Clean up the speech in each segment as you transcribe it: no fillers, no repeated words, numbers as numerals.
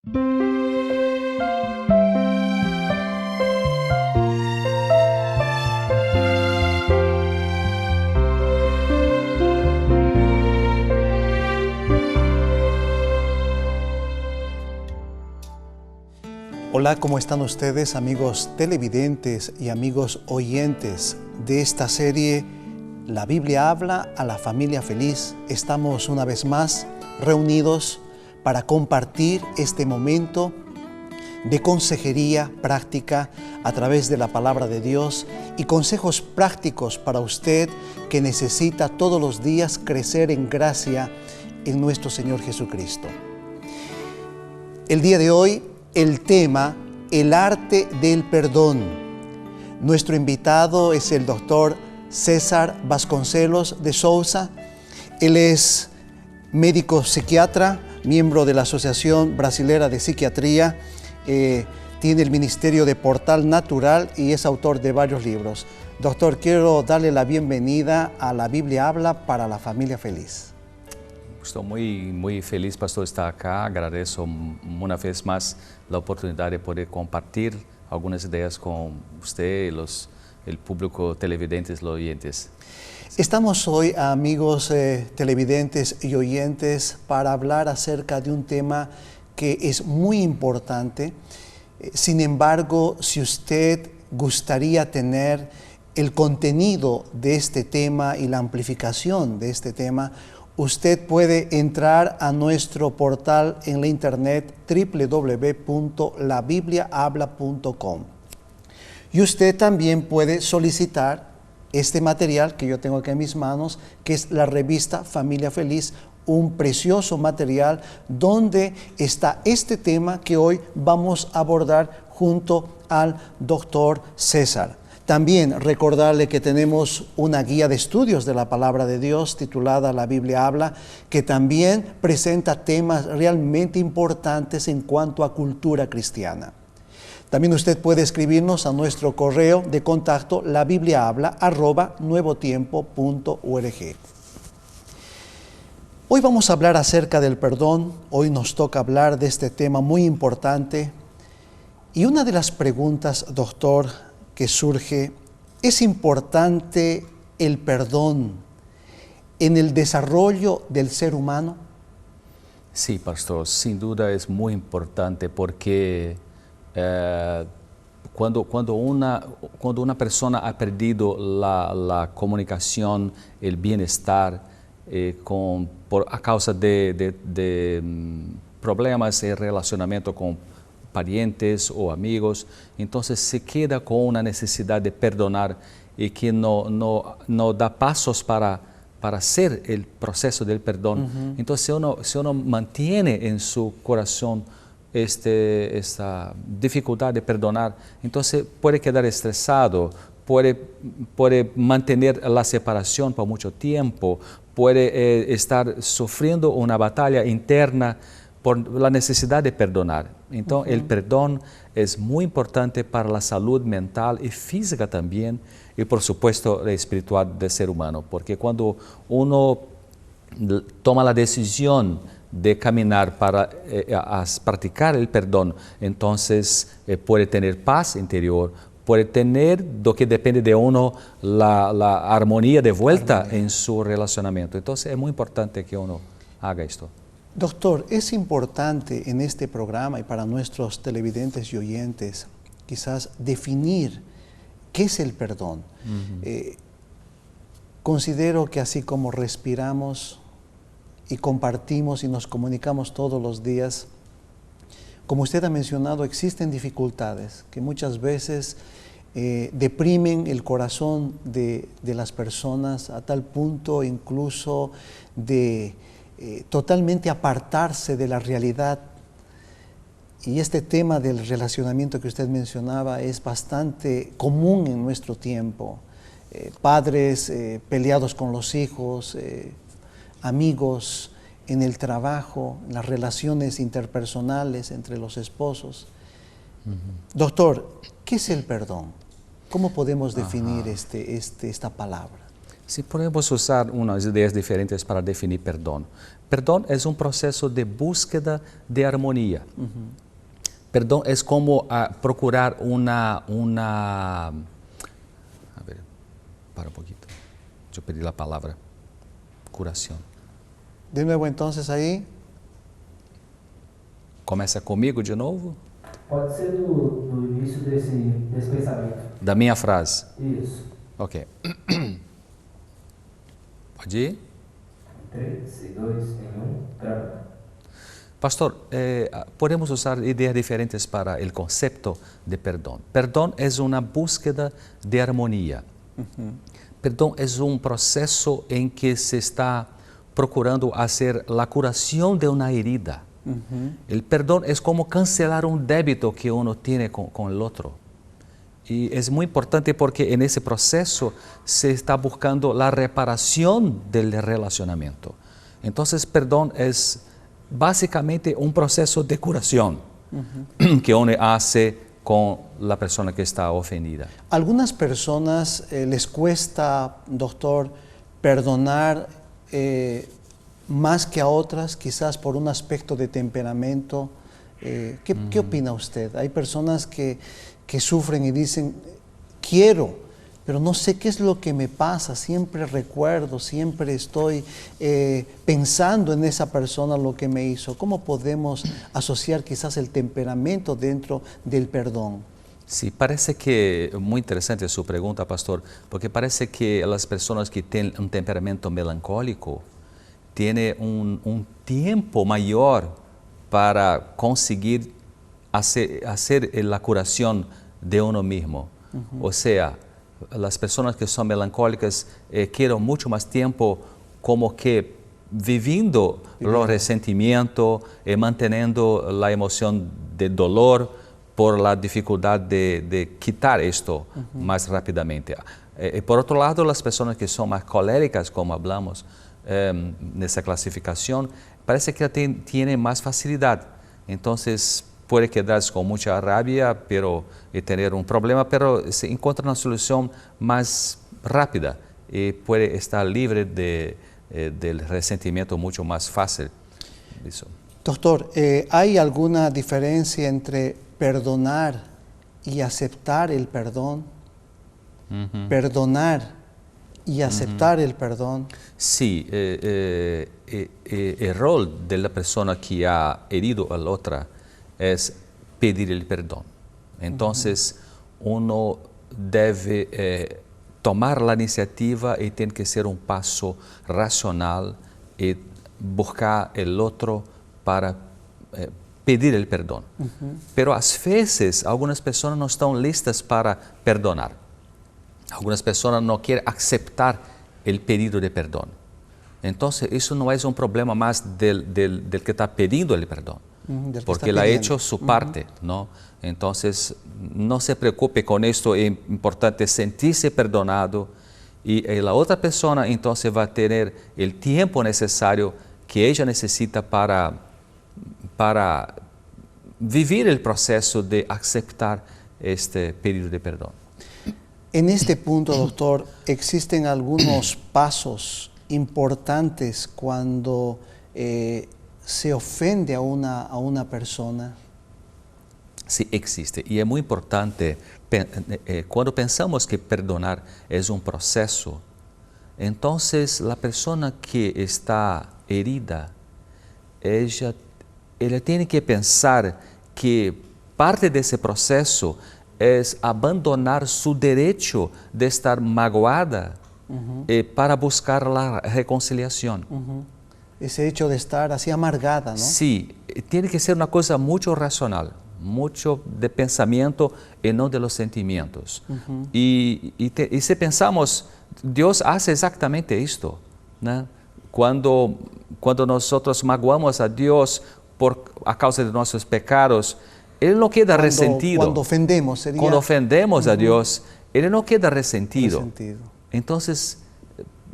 Hola, ¿cómo están ustedes, amigos televidentes y amigos oyentes de esta serie La Biblia habla a la familia feliz? Estamos una vez más reunidos para compartir este momento de consejería práctica a través de la palabra de Dios y consejos prácticos para usted que necesita todos los días crecer en gracia en nuestro Señor Jesucristo. El día de hoy, el tema, el arte del perdón. Nuestro invitado es el doctor César Vasconcelos de Souza. Él es médico psiquiatra, miembro de la Asociación Brasilera de Psiquiatría, tiene el ministerio de Portal Natural y es autor de varios libros. Doctor, quiero darle la bienvenida a La Biblia habla para la familia feliz. Estou muito feliz, pastor, estar acá. Agradeço uma vez mais a oportunidade de poder compartilhar algumas ideias com você e o público televidentes e oyentes. Estamos hoy, amigos televidentes y oyentes, para hablar acerca de un tema que es muy importante. Sin embargo, si usted gustaría tener el contenido de este tema y la amplificación de este tema, usted puede entrar a nuestro portal en la internet www.labibliahabla.com y usted también puede solicitar este material que yo tengo aquí en mis manos, que es la revista Familia Feliz, un precioso material donde está este tema que hoy vamos a abordar junto al doctor César. También recordarle que tenemos una guía de estudios de la Palabra de Dios titulada La Biblia habla, que también presenta temas realmente importantes en cuanto a cultura cristiana. También usted puede escribirnos a nuestro correo de contacto labibliahabla@nuevotiempo.org. Hoy vamos a hablar acerca del perdón. Hoy nos toca hablar de este tema muy importante. Y una de las preguntas, doctor, que surge, ¿es importante el perdón en el desarrollo del ser humano? Sí, pastor, sin duda es muy importante porque cuando una persona ha perdido la comunicación, el bienestar, a causa de problemas de relacionamiento con parientes o amigos, entonces se queda con una necesidad de perdonar y que no da pasos para hacer el proceso del perdón. Entonces si uno mantiene en su corazón esta dificultad de perdonar, entonces puede quedar estresado, puede mantener la separación por mucho tiempo, puede estar sufriendo una batalla interna por la necesidad de perdonar. Entonces, el perdón es muy importante para la salud mental y física también, y por supuesto espiritual del ser humano, porque cuando uno toma la decisión de caminar para practicar el perdón, entonces puede tener paz interior, puede tener lo que depende de uno, la armonía de vuelta en su relacionamiento. Entonces es muy importante que uno haga esto. Doctor, es importante en este programa y para nuestros televidentes y oyentes quizás definir qué es el perdón. Considero que así como respiramos y compartimos y nos comunicamos todos los días, como usted ha mencionado, existen dificultades que muchas veces deprimen el corazón de las personas a tal punto incluso de totalmente apartarse de la realidad. Y este tema del relacionamiento que usted mencionaba es bastante común en nuestro tiempo. Padres peleados con los hijos, amigos en el trabajo, las relaciones interpersonales entre los esposos. Doctor, ¿qué es el perdón? ¿Cómo podemos definir esta palabra? Si podemos usar unas ideas diferentes para definir perdón. Perdón es un proceso de búsqueda de armonía. Perdón es como procurar una... A ver, para un poquito. Yo pedí la palabra. Curación. De nuevo entonces aí. Começa comigo de novo? Pode ser do início desse pensamento. Da minha frase. Isso. Ok. Pode ir? 3, 2, 1, grava. Pastor, podemos usar ideas diferentes para el concepto de perdón. Perdón es una búsqueda de armonía. Perdón es un proceso en que se está procurando hacer la curación de una herida. El perdón es como cancelar un débito que uno tiene con el otro. Y es muy importante porque en ese proceso se está buscando la reparación del relacionamiento. Entonces, perdón es básicamente un proceso de curación que uno hace con la persona que está ofendida. Algunas personas les cuesta, doctor, perdonar más que a otras, quizás por un aspecto de temperamento. ¿Qué opina usted? Hay personas que sufren y dicen, quiero, pero no sé qué es lo que me pasa, siempre recuerdo, siempre estoy pensando en esa persona lo que me hizo. ¿Cómo podemos asociar quizás el temperamento dentro del perdón? Sí, parece que muy interesante su pregunta, pastor, porque parece que las personas que tienen un temperamento melancólico tienen un tiempo mayor para conseguir hacer la curación de uno mismo. O sea, las personas que son melancólicas quieren mucho más tiempo como que viviendo los resentimientos, manteniendo la emoción de dolor por la dificultad de quitar esto más rápidamente. Por otro lado, las personas que son más coléricas, como hablamos en esa clasificación, parece que tienen más facilidad. Entonces, puede quedarse con mucha rabia y tener un problema, pero se encuentra una solución más rápida y puede estar libre del resentimiento mucho más fácil. Eso. Doctor, ¿hay alguna diferencia entre perdonar y aceptar el perdón? Perdonar y aceptar el perdón. Sí, el rol de la persona que ha herido a la otra es pedir el perdón. Entonces, uno debe tomar la iniciativa y tiene que ser un paso racional y buscar el otro para pedir el perdón. Pero a veces algunas personas no están listas para perdonar. Algunas personas no quieren aceptar el pedido de perdón. Entonces, eso no es un problema más del que está pidiendo el perdón. Porque él ha hecho su parte, ¿no? Entonces, no se preocupe con esto, es importante sentirse perdonado y la otra persona entonces va a tener el tiempo necesario que ella necesita para vivir el proceso de aceptar este pedido de perdón. En este punto, doctor, ¿existen algunos pasos importantes cuando se ofende a una persona? Sí, existe. Y es muy importante, cuando pensamos que perdonar es un proceso, entonces la persona que está herida, ella tiene que pensar que parte de ese proceso es abandonar su derecho de estar magoada para buscar la reconciliación. Ese hecho de estar así amargada, ¿no? Sí, tiene que ser una cosa mucho racional, mucho de pensamiento y no de los sentimientos. Y si pensamos, Dios hace exactamente esto, ¿no? Cuando nosotros magoamos a Dios a causa de nuestros pecados, Él no queda resentido. Cuando ofendemos, sería... Cuando ofendemos a Dios, Él no queda resentido. Entonces,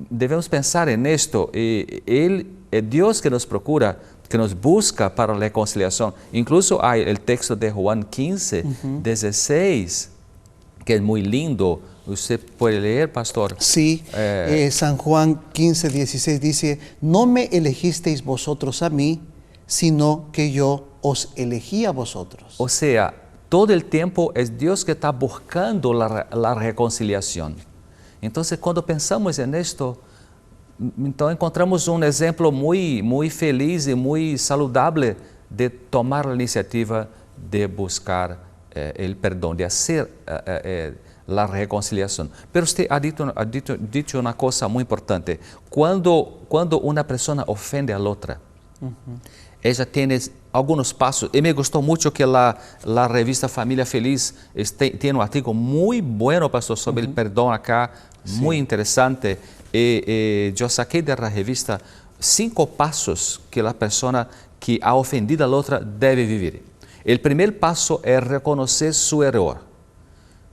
debemos pensar en esto. Él es Dios que nos procura, que nos busca para la reconciliación. Incluso hay el texto de Juan 15, 16, que es muy lindo, ¿Usted puede leer, pastor? Sí, San Juan 15:16 dice, no me elegisteis vosotros a mí, sino que yo os elegí a vosotros. O sea, todo el tiempo es Dios que está buscando la reconciliación. Entonces, cuando pensamos en esto, entonces encontramos un ejemplo muy feliz y muy saludable de tomar la iniciativa de buscar el perdón, de hacer la reconciliación. Pero usted ha dicho una cosa muy importante. Cuando una persona ofende a la otra, ella tiene algunos pasos. Y me gustó mucho que la revista Familia Feliz tiene un artículo muy bueno, pastor, sobre el perdón acá, muy interesante. Yo saqué de la revista 5 pasos que la persona que ha ofendido a la otra debe vivir. El primer paso es reconocer su error.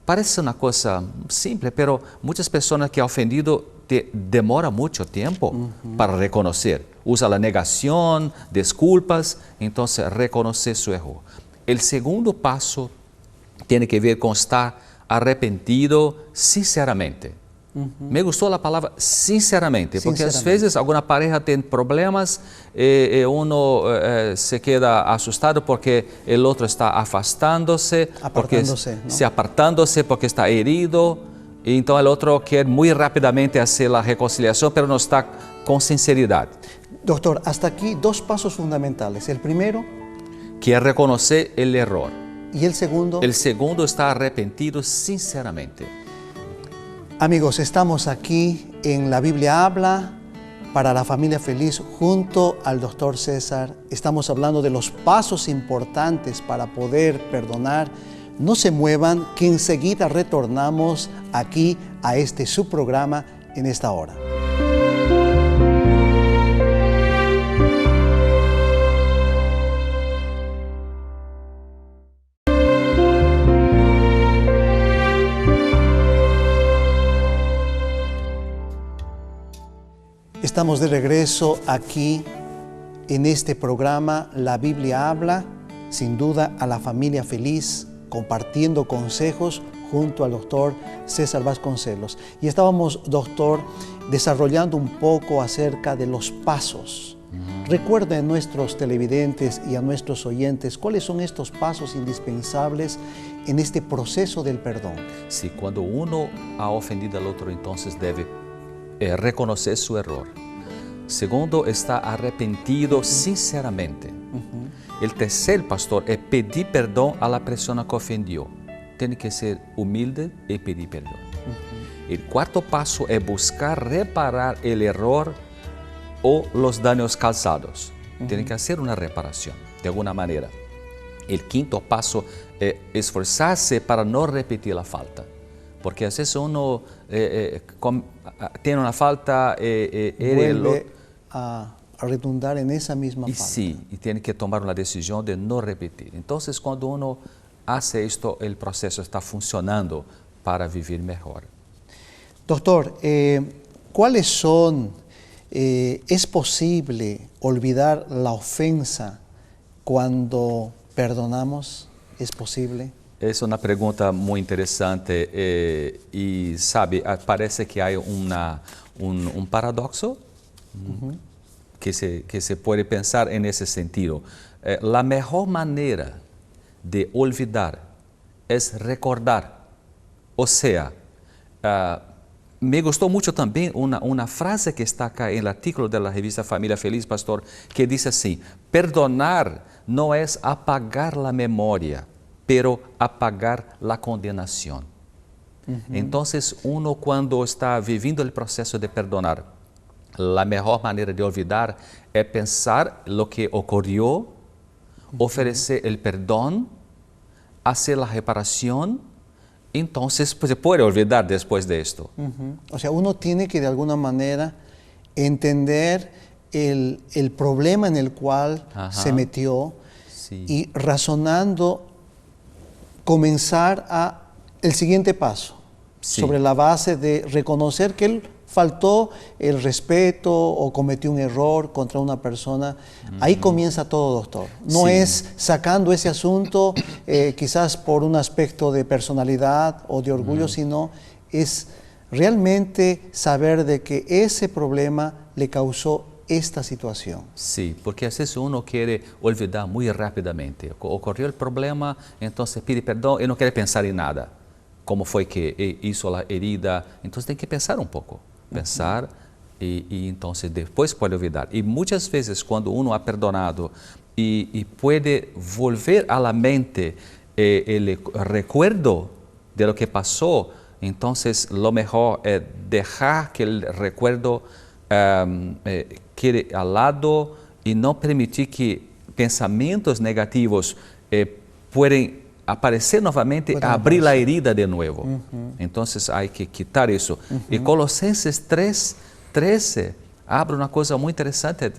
Parece una cosa simple, pero muchas personas que han ofendido demora mucho tiempo para reconocer. Usa la negación, disculpas, entonces reconocer su error. El segundo paso tiene que ver con estar arrepentido sinceramente. Me gustó la palabra sinceramente, porque a veces alguna pareja tiene problemas, uno se queda asustado porque el otro está apartándose, porque está herido, y entonces el otro quiere muy rápidamente hacer la reconciliación, pero no está con sinceridad. Doctor, hasta aquí 2 pasos fundamentales. El primero, que es reconocer el error. ¿Y el segundo? El segundo está arrepentido sinceramente. Amigos, estamos aquí en La Biblia Habla para la Familia Feliz junto al doctor César. Estamos hablando de los pasos importantes para poder perdonar. No se muevan, que enseguida retornamos aquí a este su programa en esta hora. Estamos de regreso aquí en este programa La Biblia Habla, sin duda a la familia feliz, compartiendo consejos junto al doctor César Vasconcelos. Y estábamos, doctor, desarrollando un poco acerca de los pasos. Recuerden a nuestros televidentes y a nuestros oyentes cuáles son estos pasos indispensables en este proceso del perdón. Sí, cuando uno ha ofendido al otro, entonces debe reconocer su error. Segundo, está arrepentido sinceramente. El tercer, pastor, es pedir perdón a la persona que ofendió. Tiene que ser humilde y pedir perdón. El cuarto paso es buscar reparar el error o los daños causados. Tiene que hacer una reparación de alguna manera. El quinto paso es esforzarse para no repetir la falta. Porque a veces uno tiene una falta vuelve a redundar en esa misma falta. Sí, y tiene que tomar una decisión de no repetir. Entonces, cuando uno hace esto, el proceso está funcionando para vivir mejor. Doctor, ¿cuáles son? ¿Es posible olvidar la ofensa cuando perdonamos? ¿Es posible? Es una pregunta muy interesante y sabe, parece que hay un paradoxo que se puede pensar en ese sentido. La mejor manera de olvidar es recordar. O sea, me gustó mucho también una frase que está acá en el artículo de la revista Familia Feliz, pastor, que dice así: perdonar no es apagar la memoria, pero apagar la condenación. Entonces, uno cuando está viviendo el proceso de perdonar, la mejor manera de olvidar es pensar lo que ocurrió, ofrecer el perdón, hacer la reparación, entonces pues, se puede olvidar después de esto. O sea, uno tiene que de alguna manera entender el problema en el cual se metió y razonando comenzar el siguiente paso, sobre la base de reconocer que él faltó el respeto o cometió un error contra una persona. Ahí comienza todo, doctor. No es sacando ese asunto quizás por un aspecto de personalidad o de orgullo, sino es realmente saber de que ese problema le causó esta situación. Sí, porque a veces uno quiere olvidar muy rápidamente. Ocurrió el problema, entonces pide perdón y no quiere pensar en nada. Cómo fue que hizo la herida. Entonces tem que pensar un poco. Pensar y entonces después puede olvidar. Y muchas veces cuando uno ha perdonado y puede volver a la mente el recuerdo de lo que pasó, entonces lo mejor es dejar que el recuerdo quede al lado y no permitir que pensamientos negativos pueden aparecer novamente, abrir la herida de nuevo. Entonces hay que quitar eso. Y Colosenses 3:13 abre una cosa muy interesante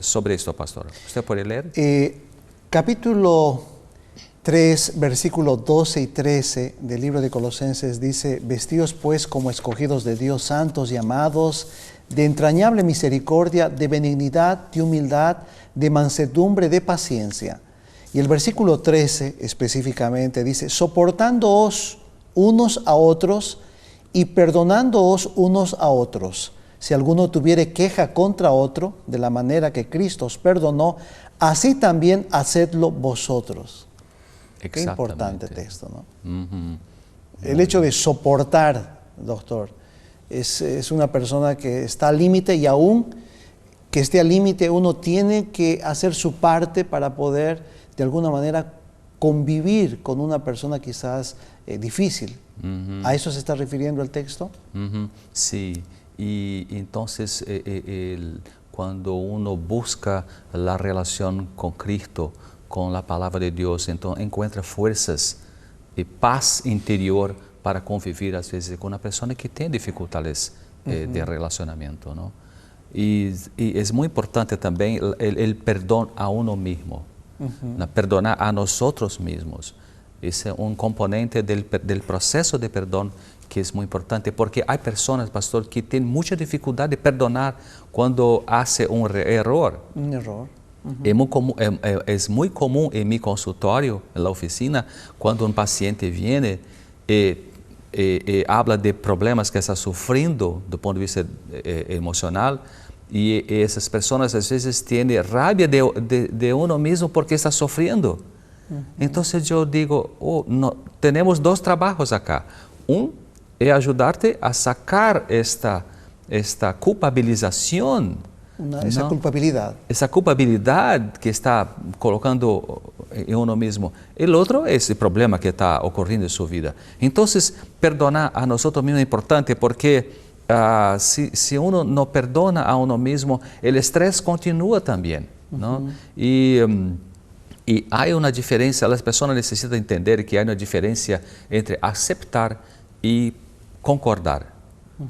sobre esto, pastor. ¿Usted puede leer? Capítulo 3, versículos 12 y 13 del libro de Colosenses dice: vestidos pues como escogidos de Dios, santos y amados, de entrañable misericordia, de benignidad, de humildad, de mansedumbre, de paciencia. Y el versículo 13 específicamente dice: soportándoos unos a otros y perdonándoos unos a otros. Si alguno tuviere queja contra otro, de la manera que Cristo os perdonó, así también hacedlo vosotros. Qué importante texto, ¿no? El hecho de soportar, doctor, es una persona que está al límite, y aún que esté al límite, uno tiene que hacer su parte para poder de alguna manera convivir con una persona quizás difícil. ¿A eso se está refiriendo el texto? Sí, y entonces cuando uno busca la relación con Cristo, con la palabra de Dios, entonces encuentra fuerzas y paz interior para convivir a veces con una persona que tiene dificultades de relacionamiento, ¿no? Y es muy importante también el perdón a uno mismo. Perdonar a nosotros mismos. Ese es un componente del proceso de perdón que es muy importante, porque hay personas, pastor, que tienen mucha dificultad de perdonar cuando hace un error. Un error. Es muy común en mi consultorio, en la oficina, cuando un paciente viene habla de problemas que está sufriendo do ponto de vista emocional, y esas personas a veces tienen rabia de uno mismo porque está sufriendo. Entonces yo digo, no, tenemos dos trabajos acá. Es ayudarte a sacar esta culpabilización. Esa culpabilidad. Esa culpabilidad que está colocando en uno mismo. El otro es el problema que está ocurriendo en su vida. Entonces, perdonar a nosotros mismos es importante, porque si uno no perdona a uno mismo, el estrés continúa también, ¿no? Y hay una diferencia, las personas necesitan entender que hay una diferencia entre aceptar y concordar.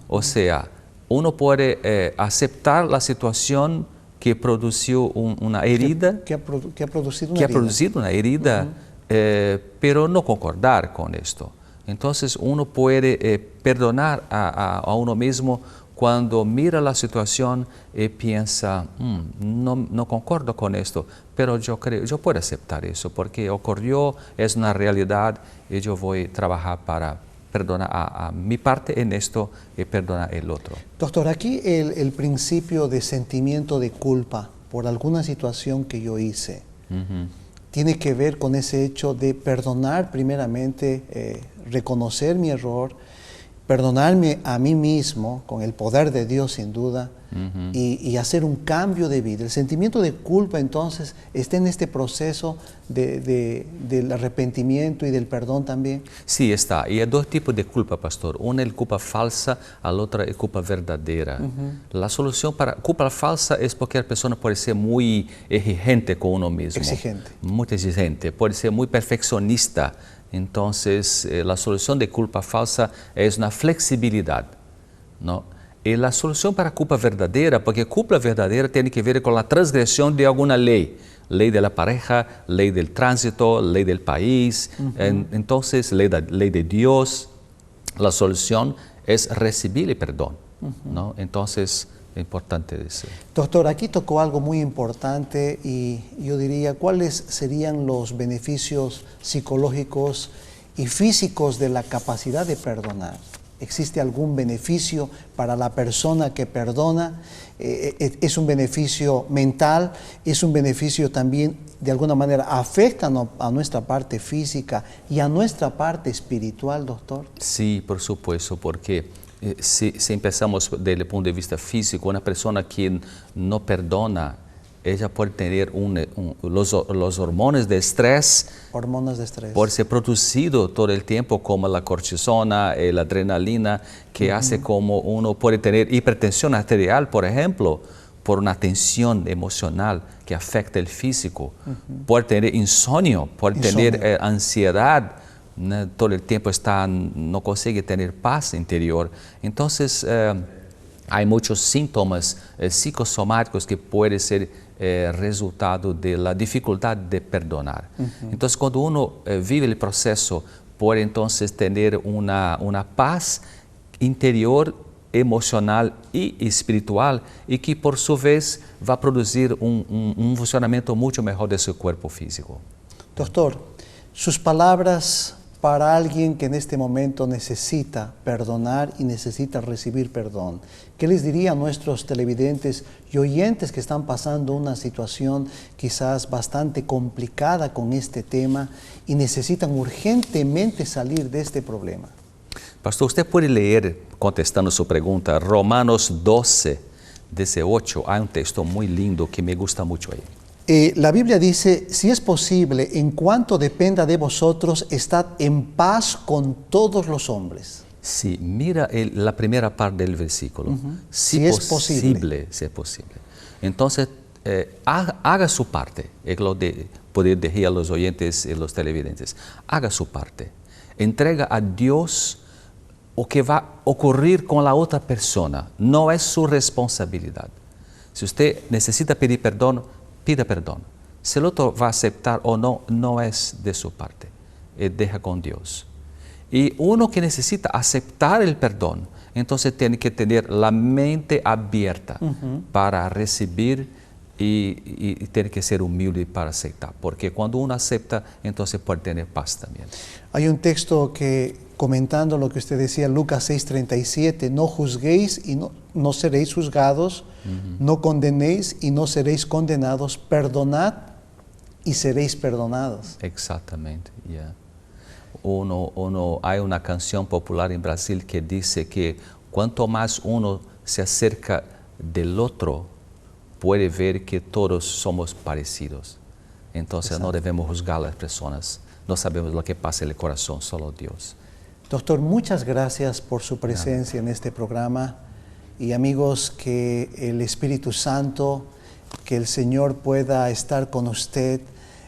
O sea, uno puede aceptar la situación que produjo una herida, que ha producido una herida, pero no concordar con esto. Entonces uno puede perdonar a uno mismo cuando mira la situación y piensa, no concordo con esto, pero yo puedo aceptar eso porque ocurrió, es una realidad, y yo voy a trabajar para perdonar a mi parte en esto y perdonar el otro. Doctor, aquí el principio de sentimiento de culpa por alguna situación que yo hice, tiene que ver con ese hecho de perdonar primeramente, reconocer mi error, perdonarme a mí mismo con el poder de Dios sin duda, y hacer un cambio de vida. El sentimiento de culpa entonces está en este proceso del arrepentimiento y del perdón también. Sí, está. Y hay dos tipos de culpa, pastor. Una es culpa falsa, la otra es culpa verdadera. La solución para culpa falsa es porque la persona puede ser muy exigente con uno mismo. Exigente. Muy exigente. Puede ser muy perfeccionista. Entonces, la solución de culpa falsa es una flexibilidad, ¿no? Y la solución para culpa verdadera, porque culpa verdadera tiene que ver con la transgresión de alguna ley. Ley de la pareja, ley del tránsito, ley del país, entonces ley de Dios. La solución es recibir el perdón, ¿no? Entonces, es importante decir. Doctor, aquí tocó algo muy importante, y yo diría, ¿cuáles serían los beneficios psicológicos y físicos de la capacidad de perdonar? ¿Existe algún beneficio para la persona que perdona? ¿Es un beneficio mental? ¿Es un beneficio también, de alguna manera, afecta a nuestra parte física y a nuestra parte espiritual, doctor? Sí, por supuesto, porque si empezamos desde el punto de vista físico, una persona que no perdona, ella puede tener los hormonas de estrés. Hormonas de estrés. Por ser producido todo el tiempo, como la cortisona, la adrenalina, que hace como uno puede tener hipertensión arterial, por ejemplo, por una tensión emocional que afecta el físico. Puede tener insomnio, puede tener ansiedad, ¿no? Todo el tiempo no consigue tener paz interior. Entonces, hay muchos síntomas psicosomáticos que pueden ser resultado de la dificultad de perdonar. Entonces, cuando uno vive el proceso, puede entonces tener una paz interior, emocional y espiritual, y que por su vez va a producir un funcionamiento mucho mejor de su cuerpo físico. Doctor, sus palabras para alguien que en este momento necesita perdonar y necesita recibir perdón. ¿Qué les diría a nuestros televidentes y oyentes que están pasando una situación quizás bastante complicada con este tema y necesitan urgentemente salir de este problema? Pastor, usted puede leer, contestando su pregunta, Romanos 12, 18. Hay un texto muy lindo que me gusta mucho ahí. La Biblia dice, si es posible, en cuanto dependa de vosotros, estad en paz con todos los hombres. Sí, mira la primera parte del versículo. Si es posible. Si es posible. Entonces, haga su parte. Es lo de poder decir a los oyentes y los televidentes. Haga su parte. Entrega a Dios o que va a ocurrir con la otra persona. No es su responsabilidad. Si usted necesita pedir perdón, pida perdón. Si el otro va a aceptar o no, no es de su parte. Deja con Dios. Y uno que necesita aceptar el perdón, entonces tiene que tener la mente abierta para recibir y tiene que ser humilde para aceptar. Porque cuando uno acepta, entonces puede tener paz también. Hay un texto que, comentando lo que usted decía, Lucas 6:37, no juzguéis y no seréis juzgados, no condenéis y no seréis condenados, perdonad y seréis perdonados. Exactamente, yeah. Hay una canción popular en Brasil que dice que cuanto más uno se acerca del otro, puede ver que todos somos parecidos. Entonces no debemos juzgar a las personas, no sabemos lo que pasa en el corazón, solo Dios. Doctor, muchas gracias por su presencia en este programa. Y amigos, que el Espíritu Santo, que el Señor pueda estar con usted,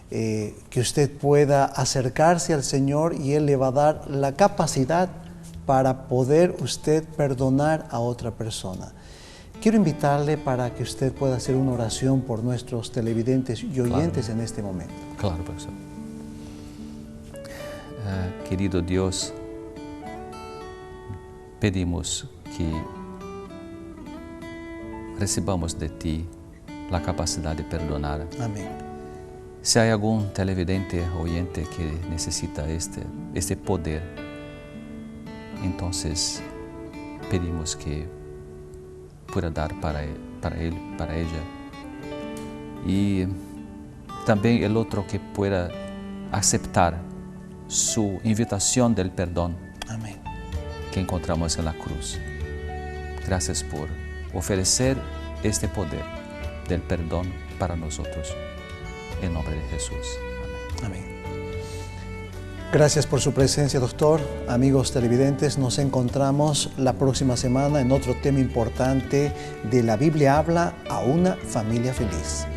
que usted pueda acercarse al Señor y Él le va a dar la capacidad para poder usted perdonar a otra persona. Quiero invitarle para que usted pueda hacer una oración por nuestros televidentes y oyentes en este momento. Claro, profesor. Querido Dios, pedimos que recibamos de ti la capacidad de perdonar. Amén. Si hay algún televidente oyente que necesita este poder, entonces pedimos que pueda dar para él, para ella. Y también el otro que pueda aceptar su invitación del perdón. Amén. Que encontramos en la cruz. Gracias por ofrecer este poder del perdón para nosotros. En nombre de Jesús. Amén. Amén. Gracias por su presencia, doctor. Amigos televidentes, nos encontramos la próxima semana en otro tema importante de La Biblia habla a una familia feliz.